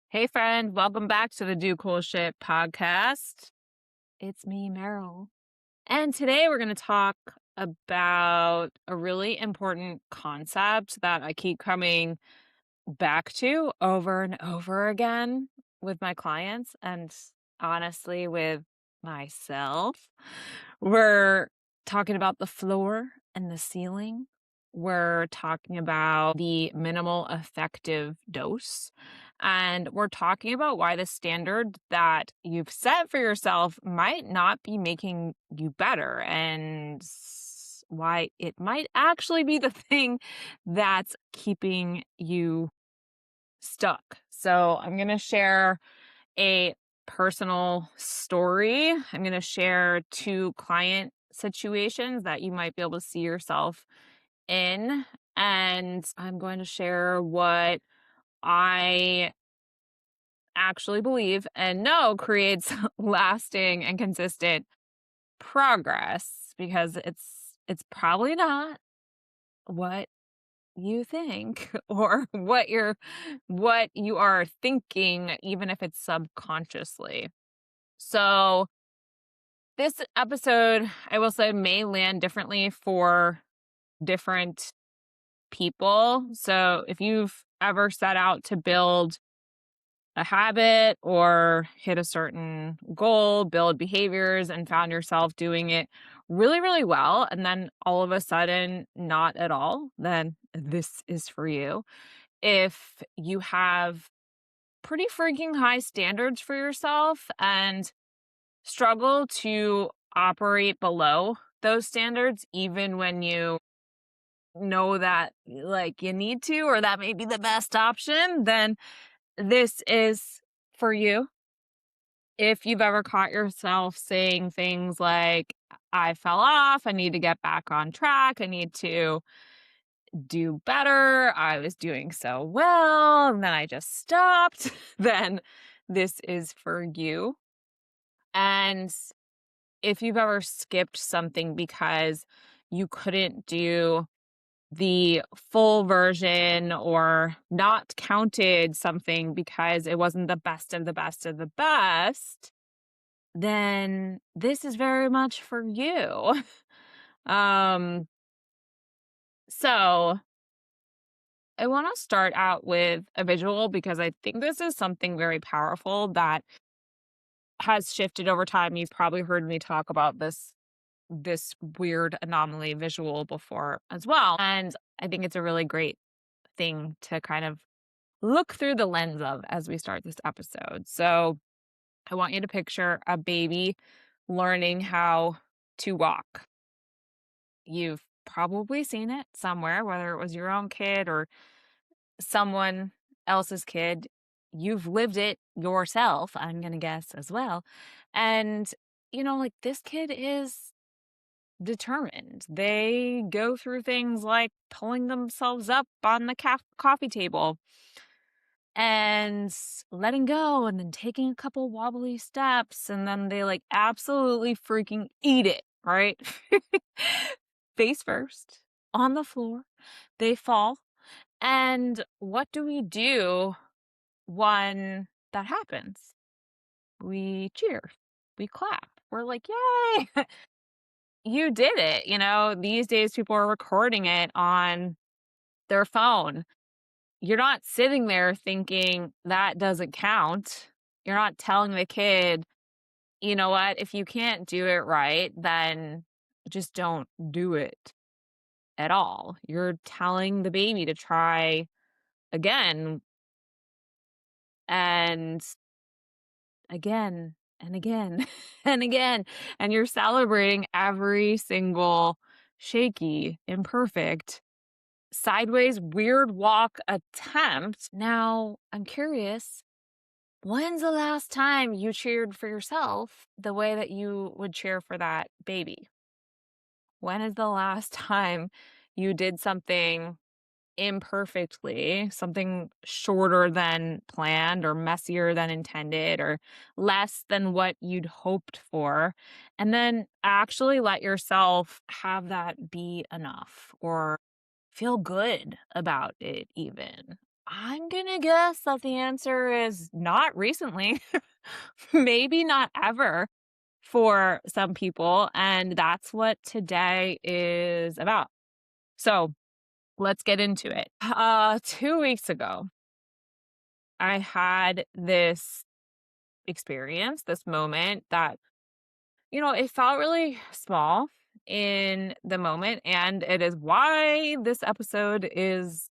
Hey, friend, welcome back to the Do Cool Shit podcast. It's me, Meryl. And today we're going to talk about a really important concept that I keep coming back to over and over again with my clients and honestly with myself. We're talking about the floor and the ceiling. We're talking about the minimal effective dose. And we're talking about why the standard that you've set for yourself might not be making you better and why it might actually be the thing that's keeping you stuck. So I'm going to share a personal story. I'm going to share two client situations that you might be able to see yourself in. And I'm going to share what I actually believe and know creates lasting and consistent progress because it's probably not what you think or what you are thinking, even if it's subconsciously. So this episode, I will say, may land differently for different people. So if you've ever set out to build a habit or hit a certain goal, build behaviors, and found yourself doing it really, really well, and then all of a sudden not at all, then this is for you. If you have pretty freaking high standards for yourself and struggle to operate below those standards, even when you know that like you need to, or that may be the best option, then this is for you. If you've ever caught yourself saying things like, I fell off, I need to get back on track, I need to do better, I was doing so well, and then I just stopped, then this is for you. And if you've ever skipped something because you couldn't do the full version or not counted something because it wasn't the best of the best of the best, then this is very much for you. um so I want to start out with a visual because I think this is something very powerful that has shifted over time. You've probably heard me talk about this weird anomaly visual before as well. And I think it's a really great thing to kind of look through the lens of as we start this episode. So I want you to picture a baby learning how to walk. You've probably seen it somewhere, whether it was your own kid or someone else's kid. You've lived it yourself, I'm going to guess as well. And, like this kid is determined. They go through things like pulling themselves up on the coffee table and letting go and then taking a couple wobbly steps. And then they like absolutely freaking eat it, right? Face first on the floor. They fall. And what do we do when that happens? We cheer, we clap. We're like, yay, you did it. These days people are recording it on their phone. You're not sitting there thinking that doesn't count. You're not telling the kid, you know what, if you can't do it right, then just don't do it at all. You're telling the baby to try again and again and again and again. And you're celebrating every single shaky, imperfect, sideways, weird walk attempt. Now, I'm curious, when's the last time you cheered for yourself the way that you would cheer for that baby? When is the last time you did something imperfectly, something shorter than planned or messier than intended or less than what you'd hoped for, and then actually let yourself have that be enough or feel good about it even? I'm gonna guess that the answer is not recently, maybe not ever for some people, and that's what today is about. So, let's get into it. 2 weeks ago, I had this experience, this moment that, it felt really small in the moment, and it is why this episode is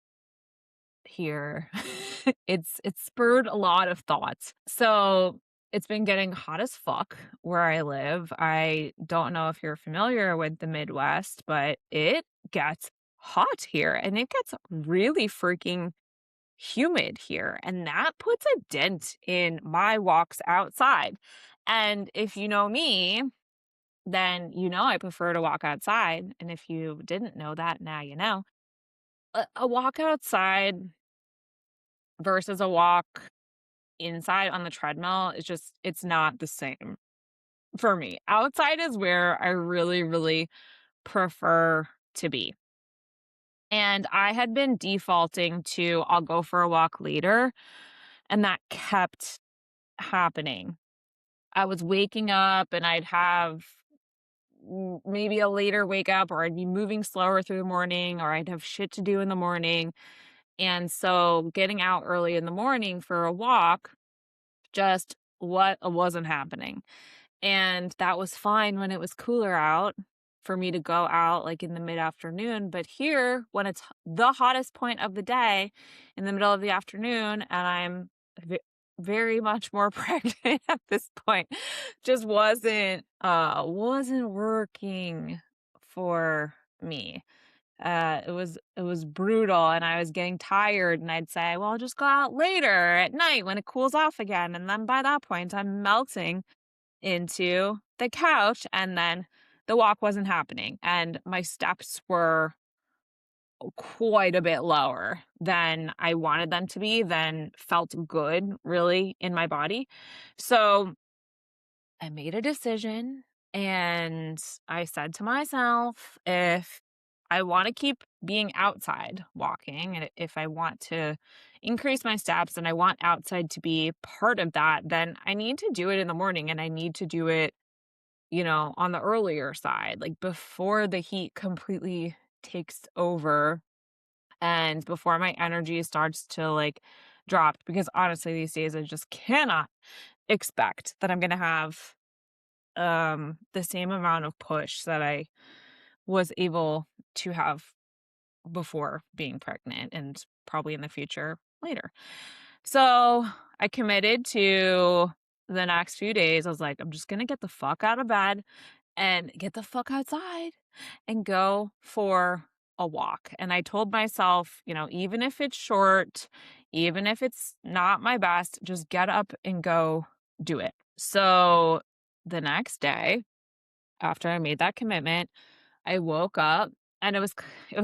here. It's spurred a lot of thoughts. So, it's been getting hot as fuck where I live. I don't know if you're familiar with the Midwest, but it gets hot here and it gets really freaking humid here. And that puts a dent in my walks outside. And if you know me, then you know I prefer to walk outside. And if you didn't know that, now you know. A walk outside versus a walk inside on the treadmill is just it's not the same for me. Outside is where I really, really prefer to be. And I had been defaulting to I'll go for a walk later, and that kept happening. I was waking up and I'd have maybe a later wake up, or I'd be moving slower through the morning, or I'd have shit to do in the morning. And so getting out early in the morning for a walk just what wasn't happening. And that was fine when it was cooler out for me to go out like in the mid-afternoon, but here when it's the hottest point of the day in the middle of the afternoon and I'm very much more pregnant at this point, just wasn't working for me. It was brutal and I was getting tired and I'd say, "Well, I'll just go out later at night when it cools off again." And then by that point, I'm melting into the couch and then the walk wasn't happening and my steps were quite a bit lower than I wanted them to be, than felt good really in my body. So, I made a decision and I said to myself, if I want to keep being outside walking and if I want to increase my steps and I want outside to be part of that, then I need to do it in the morning and I need to do it, on the earlier side, like before the heat completely takes over and before my energy starts to like drop. Because honestly, these days I just cannot expect that I'm going to have the same amount of push that I was able to have before being pregnant and probably in the future later. So I committed to the next few days. I was like, I'm just going to get the fuck out of bed and get the fuck outside and go for a walk. And I told myself, even if it's short, even if it's not my best, just get up and go do it. So the next day, after I made that commitment, I woke up and it was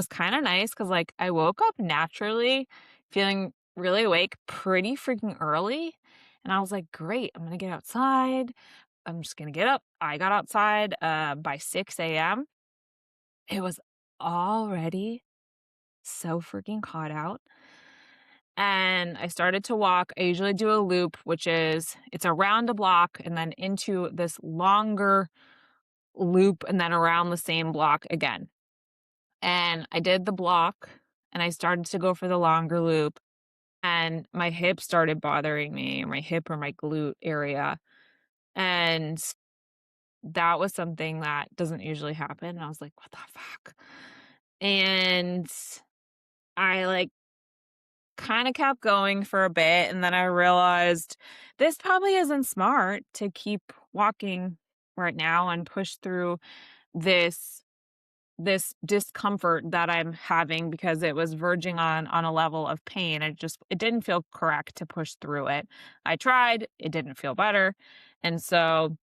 kind of nice cuz like I woke up naturally feeling really awake pretty freaking early and I was like, "Great, I'm going to get outside. I'm just going to get up." I got outside by 6 a.m. It was already so freaking hot out. And I started to walk. I usually do a loop, which is it's around a block and then into this longer loop and then around the same block again. And I did the block and I started to go for the longer loop and my hip started bothering me, or my hip or my glute area. And that was something that doesn't usually happen. And I was like, what the fuck? And I like kind of kept going for a bit. And then I realized this probably isn't smart to keep walking right now and push through this this discomfort that I'm having because it was verging on a level of pain. It didn't feel correct to push through it. I tried, it didn't feel better. And so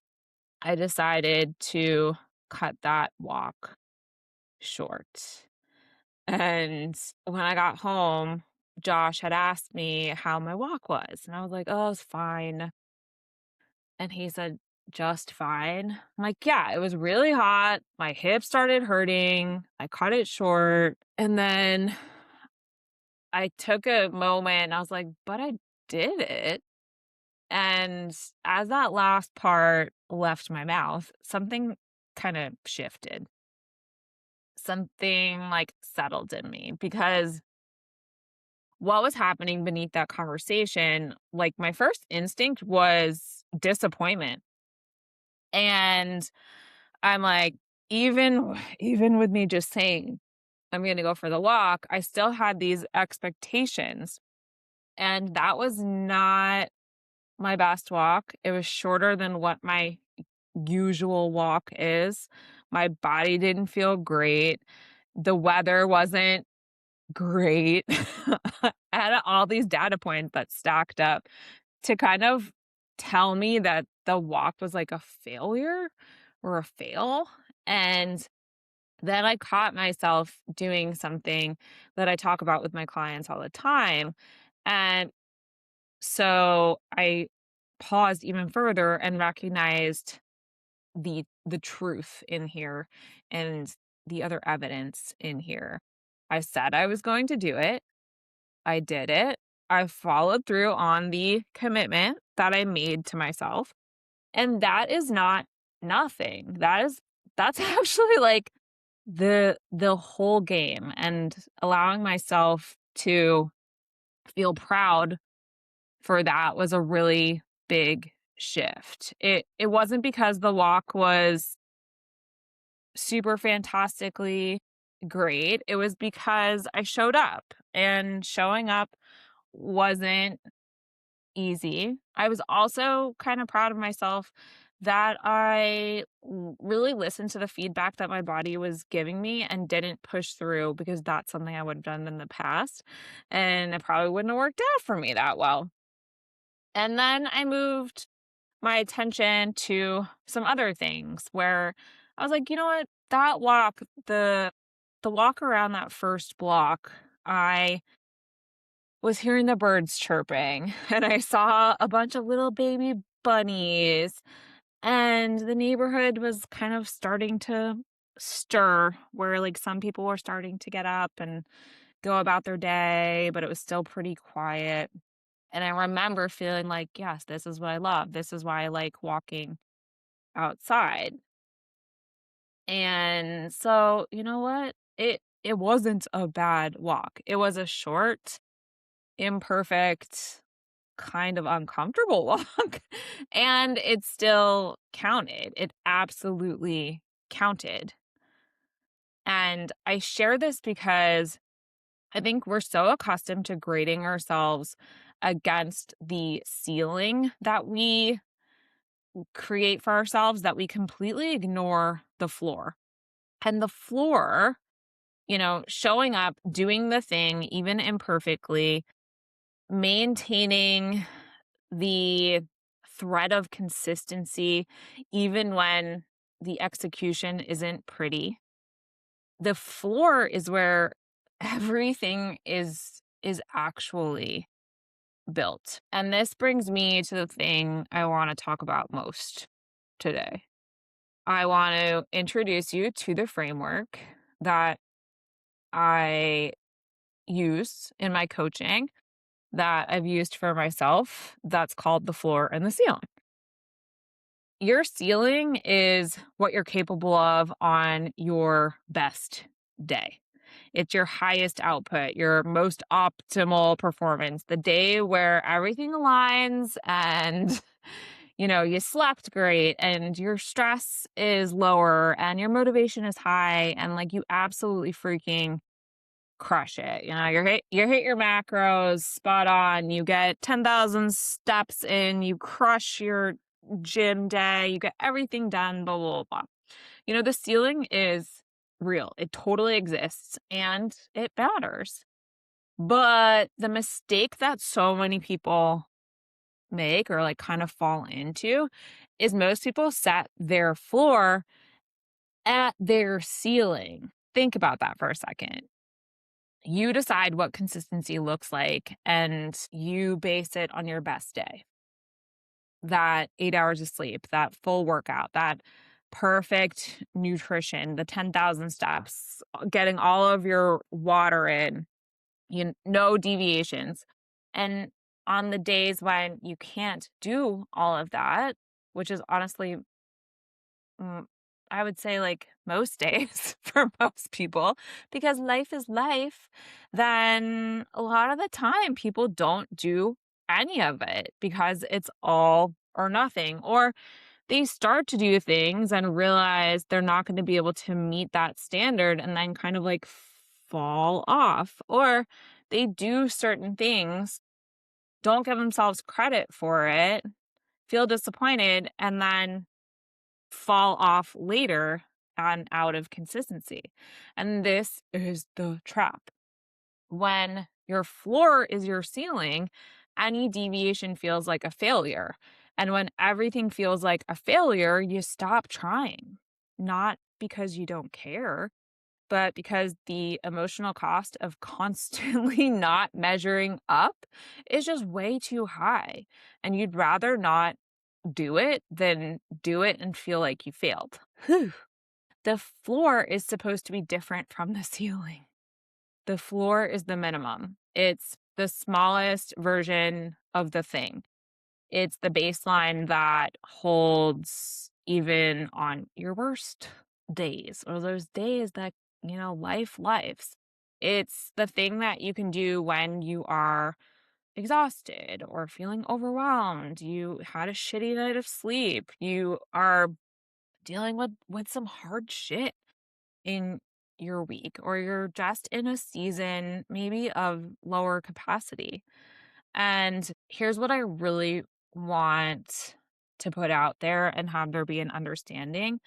I decided to cut that walk short. And when I got home, Josh had asked me how my walk was. And I was like, "Oh, it's fine." And he said, "Just fine?" I'm like, "Yeah, it was really hot. My hip started hurting. I cut it short. And then I took a moment and I was like, but I did it. And as that last part left my mouth, something kind of shifted. Something like settled in me because what was happening beneath that conversation, like my first instinct was disappointment. And I'm like, even with me just saying I'm going to go for the walk, I still had these expectations. And that was not my best walk. It was shorter than what my usual walk is. My body didn't feel great. The weather wasn't great. I had all these data points that stacked up to kind of tell me that the walk was like a failure or a fail. And then I caught myself doing something that I talk about with my clients all the time. And so I paused even further and recognized the truth in here and the other evidence in here. I said I was going to do it. I did it. I followed through on the commitment that I made to myself. And that is not nothing. That's actually like the whole game, and allowing myself to feel proud for that was a really big shift. It wasn't because the walk was super fantastically great. It was because I showed up, and showing up wasn't easy. I was also kind of proud of myself that I really listened to the feedback that my body was giving me and didn't push through, because that's something I would have done in the past. And it probably wouldn't have worked out for me that well. And then I moved my attention to some other things where I was like, you know what? That walk, the walk around that first block, I was hearing the birds chirping and I saw a bunch of little baby bunnies, and the neighborhood was kind of starting to stir, where like some people were starting to get up and go about their day, but it was still pretty quiet. And I remember feeling like, yes, this is what I love. This is why I like walking outside. And so, you know what? It wasn't a bad walk. It was a short, imperfect, kind of uncomfortable walk, and it still counted. It absolutely counted. And I share this because I think we're so accustomed to grading ourselves against the ceiling that we create for ourselves that we completely ignore the floor. And the floor, showing up, doing the thing, even imperfectly, maintaining the thread of consistency, even when the execution isn't pretty. The floor is where everything is actually built. And this brings me to the thing I want to talk about most today. I want to introduce you to the framework that I use in my coaching, that I've used for myself, that's called the floor and the ceiling. Your ceiling is what you're capable of on your best day. It's your highest output, your most optimal performance, the day where everything aligns and you slept great and your stress is lower and your motivation is high and like you absolutely freaking crush it. You hit your macros spot on. You get 10,000 steps in, you crush your gym day, you get everything done, blah, blah, blah. The ceiling is real. It totally exists and it matters. But the mistake that so many people make or like kind of fall into is most people set their floor at their ceiling. Think about that for a second. You decide what consistency looks like and you base it on your best day. That 8 hours of sleep, that full workout, that perfect nutrition, the 10,000 steps, getting all of your water in. no deviations. And on the days when you can't do all of that, which is honestly, mm, I would say like most days for most people, because life is life, then a lot of the time people don't do any of it because it's all or nothing. Or they start to do things and realize they're not going to be able to meet that standard and then kind of like fall off. Or they do certain things, don't give themselves credit for it, feel disappointed, and then fall off later on out of consistency. And this is the trap. When your floor is your ceiling, any deviation feels like a failure. And when everything feels like a failure, you stop trying. Not because you don't care, but because the emotional cost of constantly not measuring up is just way too high. And you'd rather not do it than do it and feel like you failed. Whew. The floor is supposed to be different from the ceiling. The floor is the minimum. It's the smallest version of the thing. It's the baseline that holds even on your worst days or those days that, life lives. It's the thing that you can do when you are exhausted or feeling overwhelmed. You had a shitty night of sleep. You are dealing with some hard shit in your week, or you're just in a season maybe of lower capacity. And here's what I really want to put out there and have there be an understanding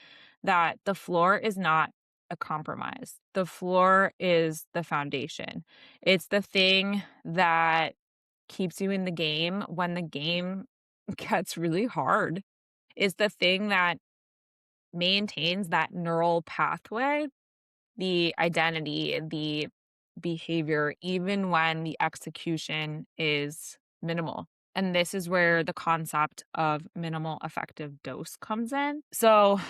that the floor is not a compromise. The floor is the foundation. It's the thing that keeps you in the game when the game gets really hard. It's the thing that maintains that neural pathway, the identity, the behavior, even when the execution is minimal. And this is where the concept of minimal effective dose comes in. So,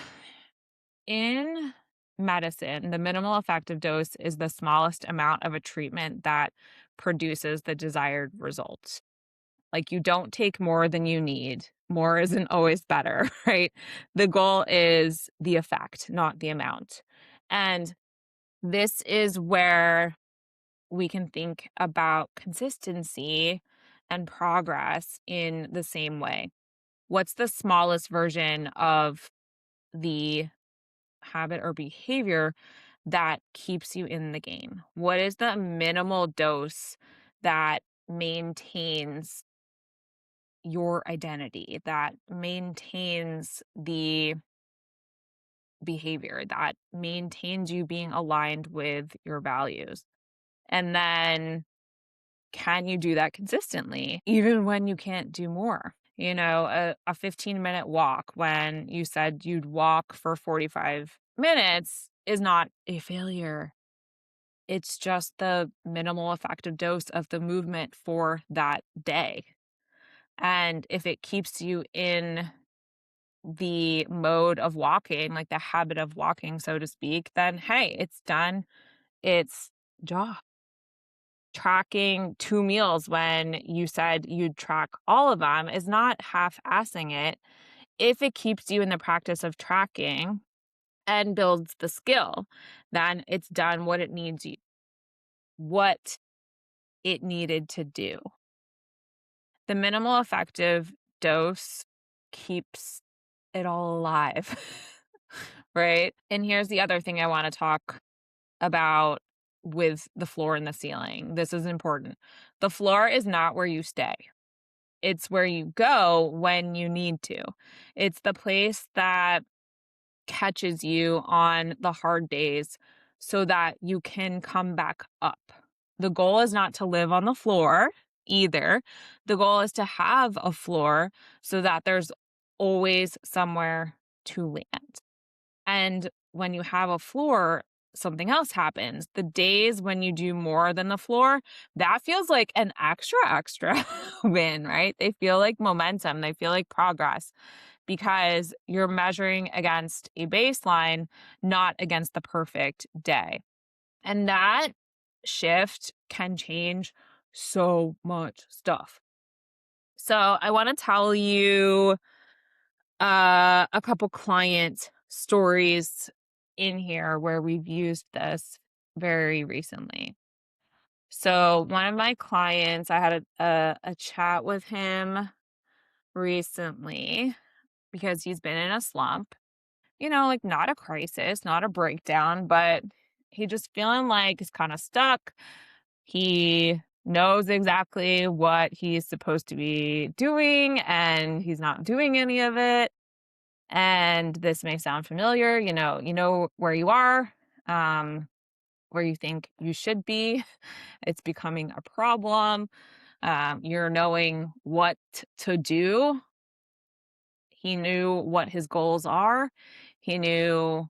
in medicine, the minimal effective dose is the smallest amount of a treatment that produces the desired result. Like, you don't take more than you need. More isn't always better, right? The goal is the effect, not the amount. And this is where we can think about consistency and progress in the same way. What's the smallest version of the habit or behavior that keeps you in the game? What is the minimal dose that maintains your identity, that maintains the behavior, that maintains you being aligned with your values? And then can you do that consistently, even when you can't do more? A 15-minute walk when you said you'd walk for 45 minutes is not a failure. It's just the minimal effective dose of the movement for that day. And if it keeps you in the mode of walking, like the habit of walking, so to speak, then hey, it's done. It's job. Tracking 2 meals when you said you'd track all of them is not half-assing it if it keeps you in the practice of tracking and builds the skill, then it's done what it needed to do. The minimal effective dose keeps it all alive, right? And here's the other thing I wanna talk about with the floor and the ceiling. This is important. The floor is not where you stay. It's where you go when you need to. It's the place that catches you on the hard days so that you can come back up. The goal is not to live on the floor either. The goal is to have a floor so that there's always somewhere to land. And when you have a floor, something else happens. The days when you do more than the floor, that feels like an extra win, right? They feel like momentum, they feel like progress because you're measuring against a baseline, not against the perfect day. And that shift can change so much stuff. So I want to tell you a couple client stories in here where we've used this very recently. So one of my clients, I had a chat with him recently because he's been in a slump. Like not a crisis, not a breakdown, but he just feeling like he's kind of stuck. He knows exactly what he's supposed to be doing and he's not doing any of it. And this may sound familiar, you know where you are, um, where you think you should be. It's becoming a problem. You're knowing what to do. He knew what his goals are. He knew,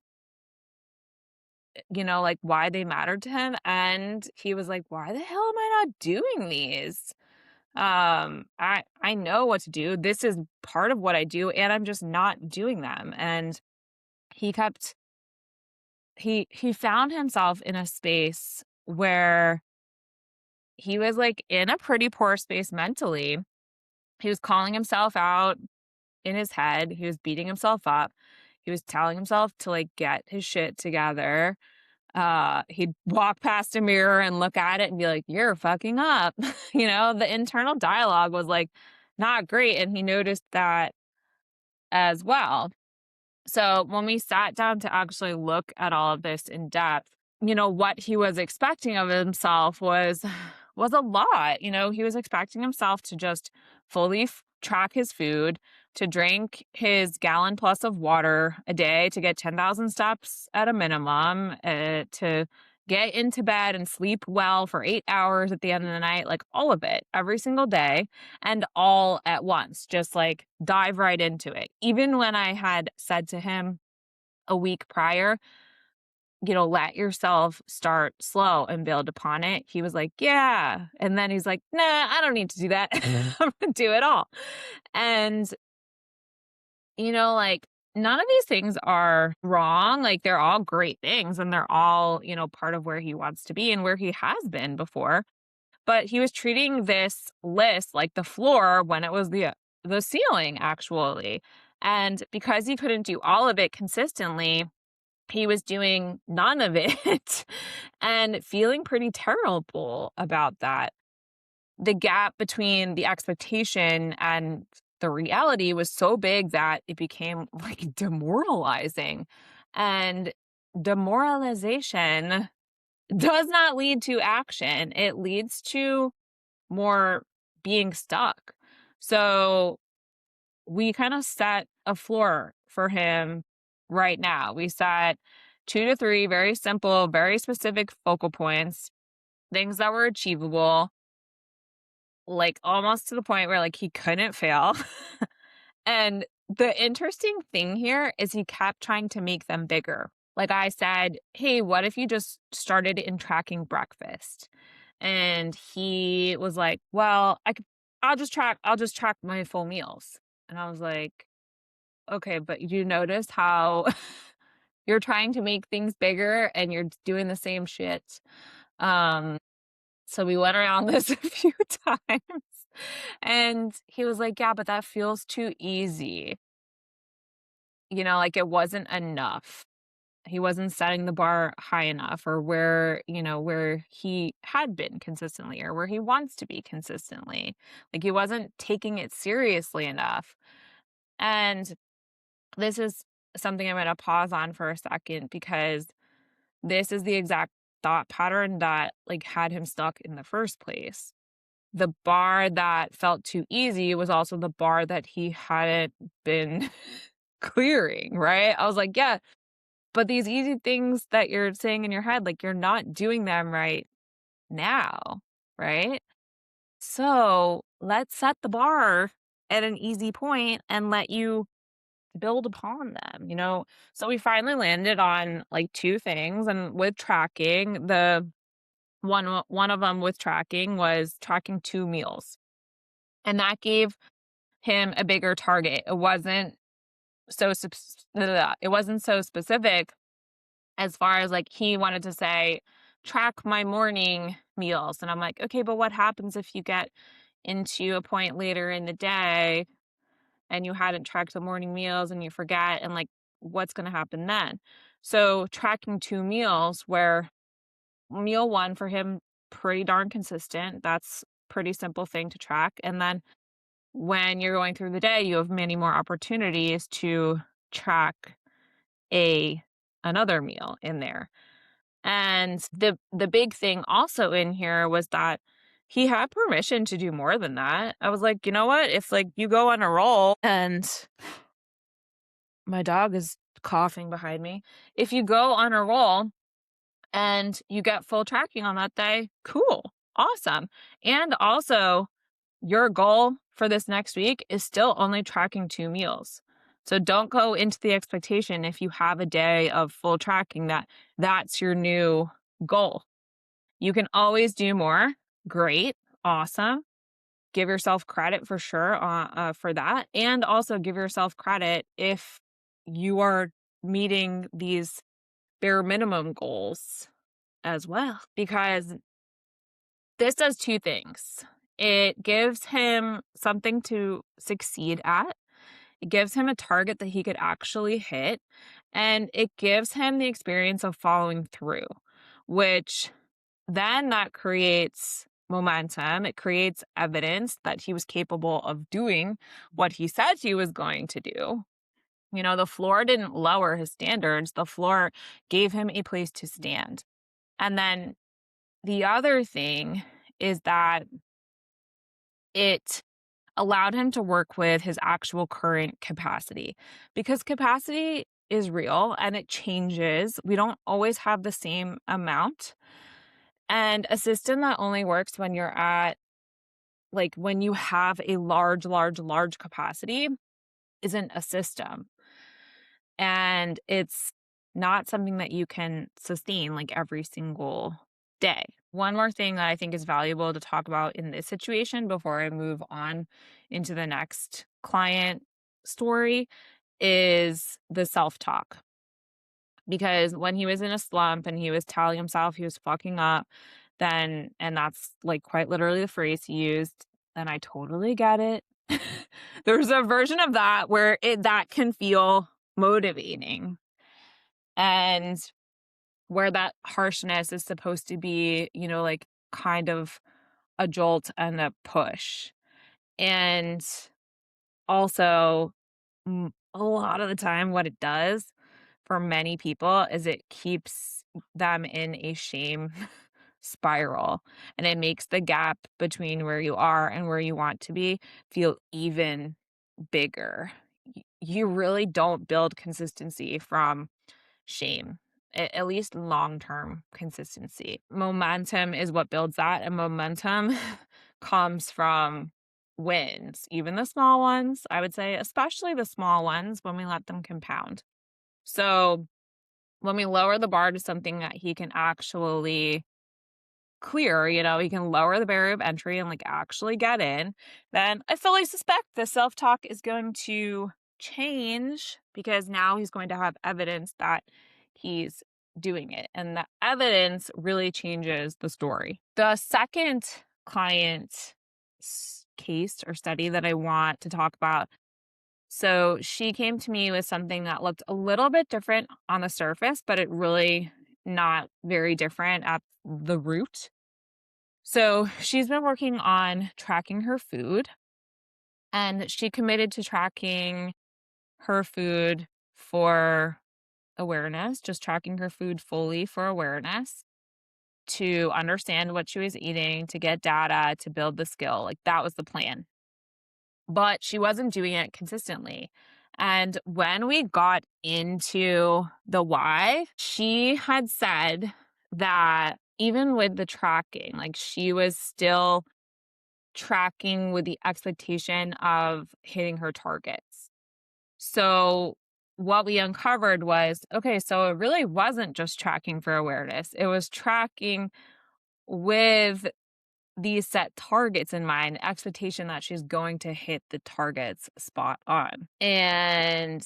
like why they mattered to him. And he was like, why the hell am I not doing these? I know what to do. This is part of what I do, and I'm just not doing them. And he kept he found himself in a space where he was like in a pretty poor space mentally. He was calling himself out in his head. He was beating himself up. He was telling himself to like get his shit together. He'd walk past a mirror and look at it and be like, "You're fucking up." The internal dialogue was like not great, and he noticed that as well. So when we sat down to actually look at all of this in depth, what he was expecting of himself was a lot. He was expecting himself to just fully track his food, to drink his gallon plus of water a day, to get 10,000 steps at a minimum, to get into bed and sleep well for 8 hours at the end of the night, like all of it, every single day, and all at once, just like dive right into it. Even when I had said to him a week prior, let yourself start slow and build upon it. He was like, yeah. And then he's like, nah, I don't need to do that. I'm going to do it all. And, like none of these things are wrong. Like they're all great things and they're all, part of where he wants to be and where he has been before. But he was treating this list like the floor when it was the ceiling, actually. And because he couldn't do all of it consistently, he was doing none of it and feeling pretty terrible about that. The gap between the expectation and the reality was so big that it became like demoralizing. And demoralization does not lead to action, it leads to more being stuck. So we kind of set a floor for him right now. We set 2 to 3 very simple, very specific focal points, things that were achievable, like almost to the point where like he couldn't fail. And the interesting thing here is he kept trying to make them bigger. Like I said, hey, what if you just started in tracking breakfast? And he was like, well, I'll just track my full meals. And I was like, okay, but you notice how you're trying to make things bigger and you're doing the same shit. Um, so we went around this a few times and he was like, yeah, but that feels too easy. Like it wasn't enough. He wasn't setting the bar high enough or where he had been consistently or where he wants to be consistently. Like he wasn't taking it seriously enough. And this is something I'm going to pause on for a second because this is the exact thought pattern that like had him stuck in the first place. The bar that felt too easy was also the bar that he hadn't been clearing, right? I was like, yeah, but these easy things that you're saying in your head, like you're not doing them right now, right? So let's set the bar at an easy point and let you build upon them, So we finally landed on like 2 things, and with tracking, the one of them with tracking was tracking 2 meals. And that gave him a bigger target. It wasn't so specific as far as like he wanted to say track my morning meals. And I'm like, okay, but what happens if you get into a point later in the day and you hadn't tracked the morning meals and you forget? And like, what's going to happen then? So, tracking 2 meals where meal one for him, pretty darn consistent. That's pretty simple thing to track. And then when you're going through the day, you have many more opportunities to track a another meal in there. And the big thing also in here was that he had permission to do more than that. I was like, "You know what? If like you go on a roll," and my dog is coughing behind me. If you go on a roll and you get full tracking on that day, cool. Awesome. And also, your goal for this next week is still only tracking 2 meals. So don't go into the expectation if you have a day of full tracking that that's your new goal. You can always do more. Great. Awesome. Give yourself credit for sure for that. And also give yourself credit if you are meeting these bare minimum goals as well, because this does 2 things. It gives him something to succeed at. It gives him a target that he could actually hit, and it gives him the experience of following through, which then that creates momentum. It creates evidence that he was capable of doing what he said he was going to do. You know, the floor didn't lower his standards. The floor gave him a place to stand. And then the other thing is that it allowed him to work with his actual current capacity, because capacity is real and it changes. We don't always have the same amount. And a system that only works when you're at, like, when you have a large, large, large capacity isn't a system. And it's not something that you can sustain like every single day. One more thing that I think is valuable to talk about in this situation before I move on into the next client story is the self talk. Because when he was in a slump and he was telling himself he was fucking up, then, and that's like quite literally the phrase he used, then I totally get it. There's a version of that where that can feel motivating, and where that harshness is supposed to be, like kind of a jolt and a push. And also, a lot of the time, what it does for many people is it keeps them in a shame spiral, and it makes the gap between where you are and where you want to be feel even bigger. You really don't build consistency from shame, at least long-term consistency. Momentum is what builds that, and momentum comes from wins, even the small ones, I would say, especially the small ones when we let them compound. So when we lower the bar to something that he can actually clear, he can lower the barrier of entry and like actually get in, then I fully suspect the self-talk is going to change, because now he's going to have evidence that he's doing it. And the evidence really changes the story. The second client case or study that I want to talk about, so she came to me with something that looked a little bit different on the surface, but it really not very different at the root. So she's been working on tracking her food, and she committed to tracking her food for awareness, just tracking her food fully for awareness, to understand what she was eating, to get data, to build the skill. Like that was the plan. But she wasn't doing it consistently. And when we got into the why, she had said that even with the tracking, like she was still tracking with the expectation of hitting her targets. So what we uncovered was, okay, so it really wasn't just tracking for awareness. It was tracking with these set targets in mind, expectation that she's going to hit the targets spot on. And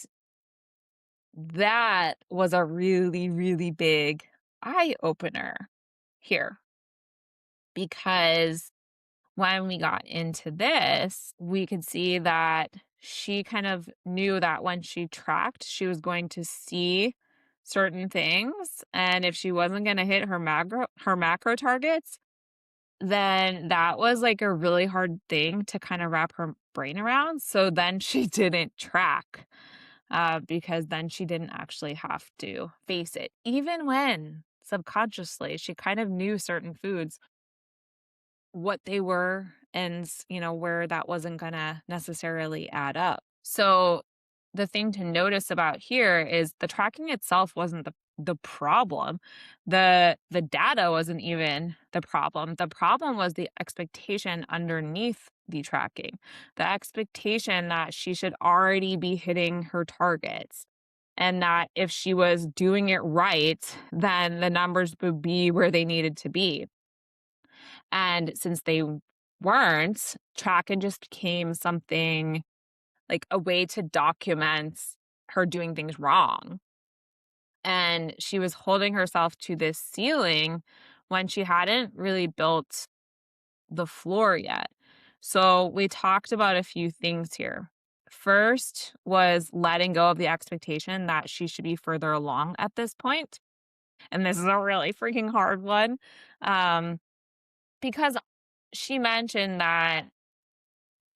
that was a really, really big eye opener. here because when we got into this, we could see that she kind of knew that when she tracked, she was going to see certain things. And if she wasn't going to hit her macro targets, then that was like a really hard thing to kind of wrap her brain around. So then she didn't track because then she didn't actually have to face it. Even when subconsciously she kind of knew certain foods what they were and, where that wasn't gonna necessarily add up. So the thing to notice about here is the tracking itself wasn't the problem. The data wasn't even the problem. The problem was the expectation underneath the tracking. The expectation that she should already be hitting her targets. And that if she was doing it right, then the numbers would be where they needed to be. And since they weren't, tracking just became something like a way to document her doing things wrong. And she was holding herself to this ceiling when she hadn't really built the floor yet. So we talked about a few things here. First was letting go of the expectation that she should be further along at this point. And this is a really freaking hard one. Um, because she mentioned that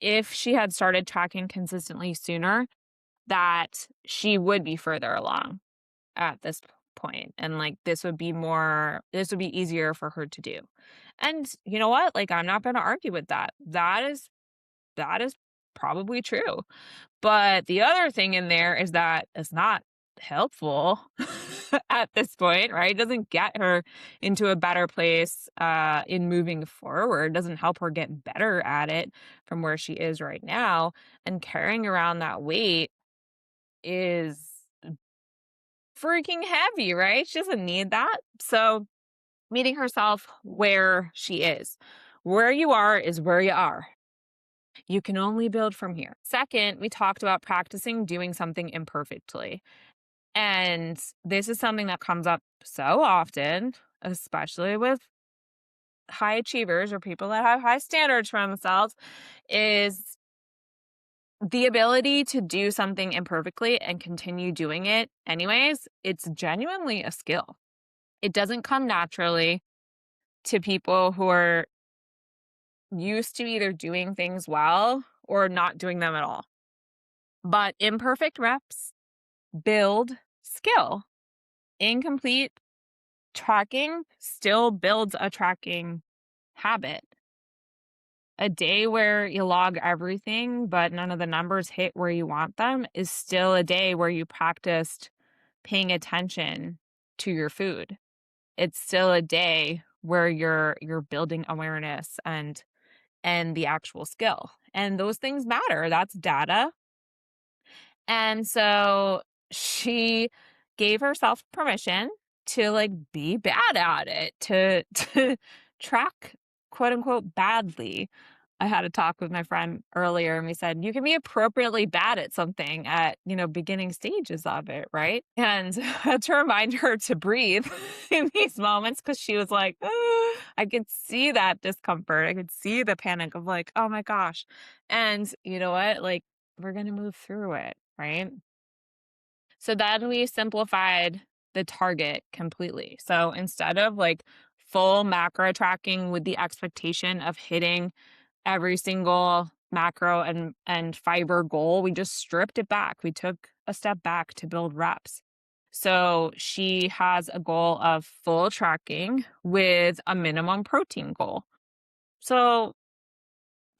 if she had started tracking consistently sooner, that she would be further along at this point, and, like, this would be easier for her to do. And you know what? Like, I'm not gonna argue with that. That is probably true. But the other thing in there is that it's not helpful at this point, right? It doesn't get her into a better place in moving forward. It doesn't help her get better at it from where she is right now. And carrying around that weight is freaking heavy, right? She doesn't need that. So meeting herself where she is. Where you are is where you are. You can only build from here. Second, we talked about practicing doing something imperfectly. And this is something that comes up so often, especially with high achievers or people that have high standards for themselves, is the ability to do something imperfectly and continue doing it anyways. It's genuinely a skill. It doesn't come naturally to people who are used to either doing things well or not doing them at all. But imperfect reps build skill. Incomplete tracking still builds a tracking habit. A day where you log everything, but none of the numbers hit where you want them is still a day where you practiced paying attention to your food. It's still a day where you're building awareness and the actual skill. And those things matter. That's data. And so she gave herself permission to like be bad at it, to to track quote unquote badly. I had a talk with my friend earlier and we said you can be appropriately bad at something at, beginning stages of it, right? And to remind her to breathe in these moments because she was like, I could see that discomfort. I could see the panic of like, oh my gosh. And you know what? Like, we're going to move through it, right? So then we simplified the target completely. So instead of like full macro tracking with the expectation of hitting every single macro and fiber goal, we just stripped it back. We took a step back to build reps. So she has a goal of full tracking with a minimum protein goal. So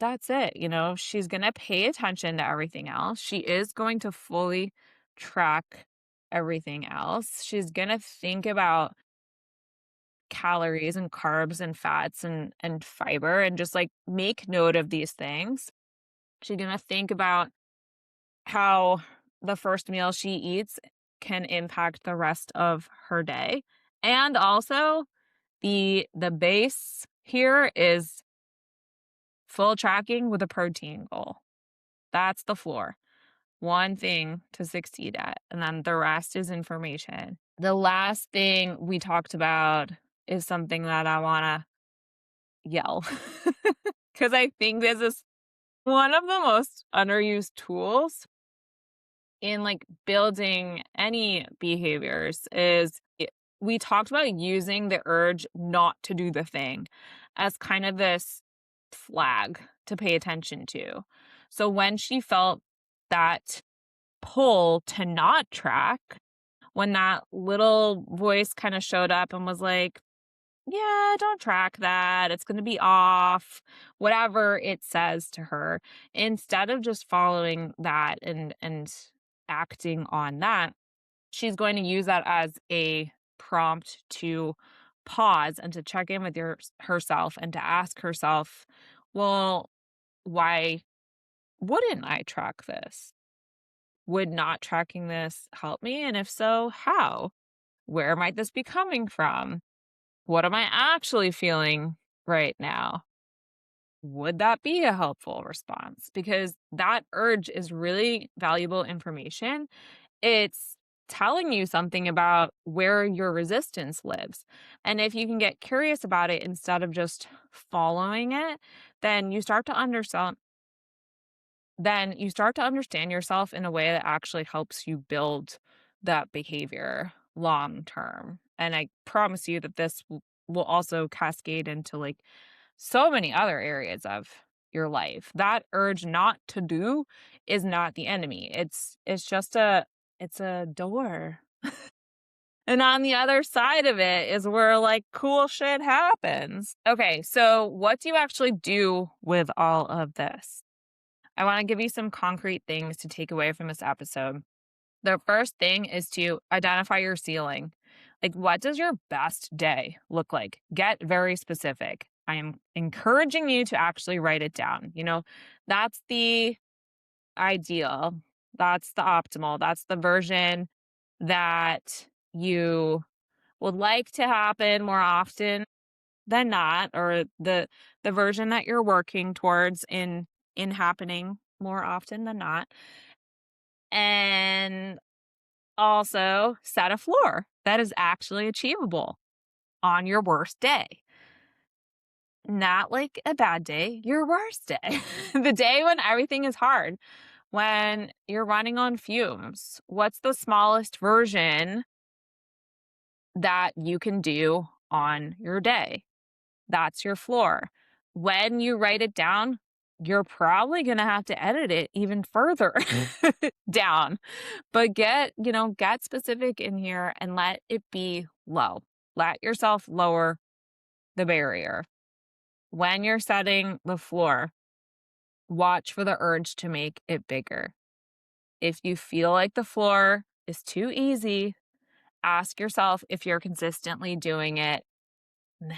that's it. She's going to pay attention to everything else. She is going to fully track everything else. She's going to think about calories and carbs and fats and fiber and just like make note of these things. She's going to think about how the first meal she eats can impact the rest of her day. And also the base here is full tracking with a protein goal. That's the floor. One thing to succeed at, and then the rest is information. The last thing we talked about is something that I want to yell because I think this is one of the most underused tools in like building any behaviors is we talked about using the urge not to do the thing as kind of this flag to pay attention to. So when she felt that pull to not track, when that little voice kind of showed up and was like, yeah, don't track that. It's going to be off, whatever it says to her. Instead of just following that and acting on that, she's going to use that as a prompt to pause and to check in with herself and to ask herself, well, why wouldn't I track this? Would not tracking this help me? And if so, how? Where might this be coming from? What am I actually feeling right now? Would that be a helpful response? Because that urge is really valuable information. It's telling you something about where your resistance lives. And if you can get curious about it instead of just following it, then you start to understand yourself in a way that actually helps you build that behavior long term. And I promise you that this will also cascade into like so many other areas of your life. That urge not to do is not the enemy. It's just it's a door. And on the other side of it is where like cool shit happens. Okay, so what do you actually do with all of this? I want to give you some concrete things to take away from this episode. The first thing is to identify your ceiling. Like, what does your best day look like? Get very specific. I am encouraging you to actually write it down. That's the ideal. That's the optimal. That's the version that you would like to happen more often than not, or the version that you're working towards in happening more often than not. And also set a floor that is actually achievable on your worst day. Not like a bad day, your worst day. The day when everything is hard, when you're running on fumes. What's the smallest version that you can do on your day? That's your floor. When you write it down, you're probably going to have to edit it even further down. But get specific in here and let it be low. Let yourself lower the barrier. When you're setting the floor, watch for the urge to make it bigger. If you feel like the floor is too easy, ask yourself if you're consistently doing it now.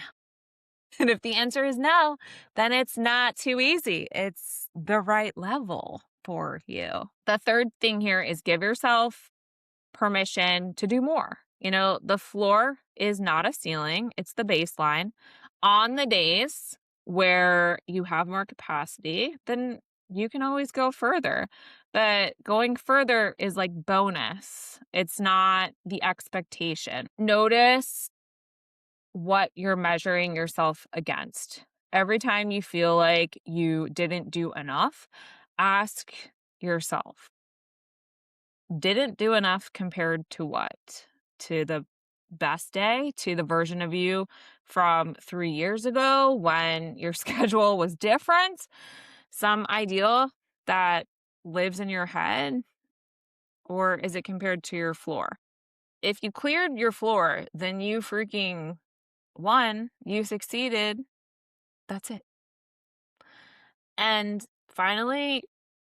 And if the answer is no, then it's not too easy. It's the right level for you. The third thing here is give yourself permission to do more. The floor is not a ceiling, it's the baseline. On the days where you have more capacity, then you can always go further. But going further is like bonus, it's not the expectation. Notice what you're measuring yourself against. Every time you feel like you didn't do enough, ask yourself, didn't do enough compared to what? To the best day? To the version of you from 3 years ago when your schedule was different? Some ideal that lives in your head? Or is it compared to your floor? If you cleared your floor, then you freaking won. You succeeded. That's it. And finally,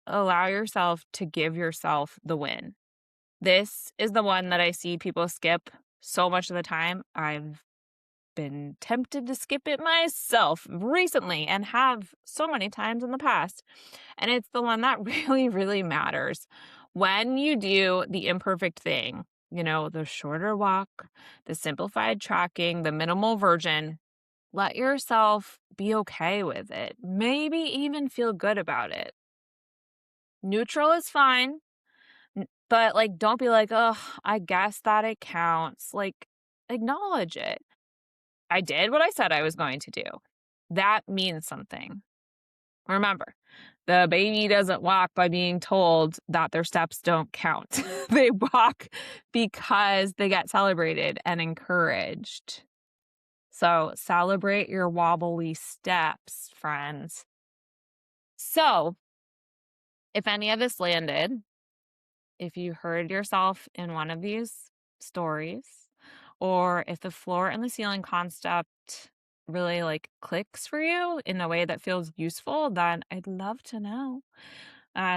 allow yourself to give yourself the win. This is the one that I see people skip so much of the time. I've been tempted to skip it myself recently and have so many times in the past. And it's the one that really, really matters. When you do the imperfect thing, the shorter walk, the simplified tracking, the minimal version, let yourself be okay with it. Maybe even feel good about it. Neutral is fine. But, like, don't be like, "Oh, I guess that it counts." Like, acknowledge it. I did what I said I was going to do. That means something. Remember, the baby doesn't walk by being told that their steps don't count. They walk because they get celebrated and encouraged. So celebrate your wobbly steps, friends. So if any of this landed, if you heard yourself in one of these stories, or if the floor and the ceiling concept really like clicks for you in a way that feels useful, then I'd love to know.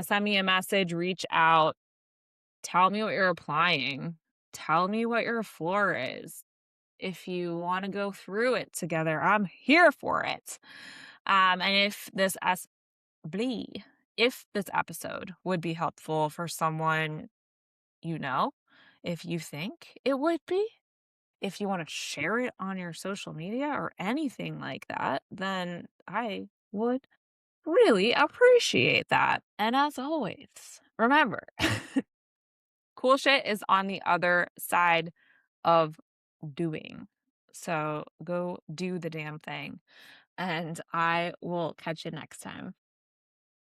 Send me a message, reach out, tell me what you're applying, tell me what your floor is. If you want to go through it together, I'm here for it. And blee, if this episode would be helpful for someone you know, if you think it would be, if you want to share it on your social media or anything like that, then I would really appreciate that. And as always, remember, cool shit is on the other side of doing. So go do the damn thing. And I will catch you next time.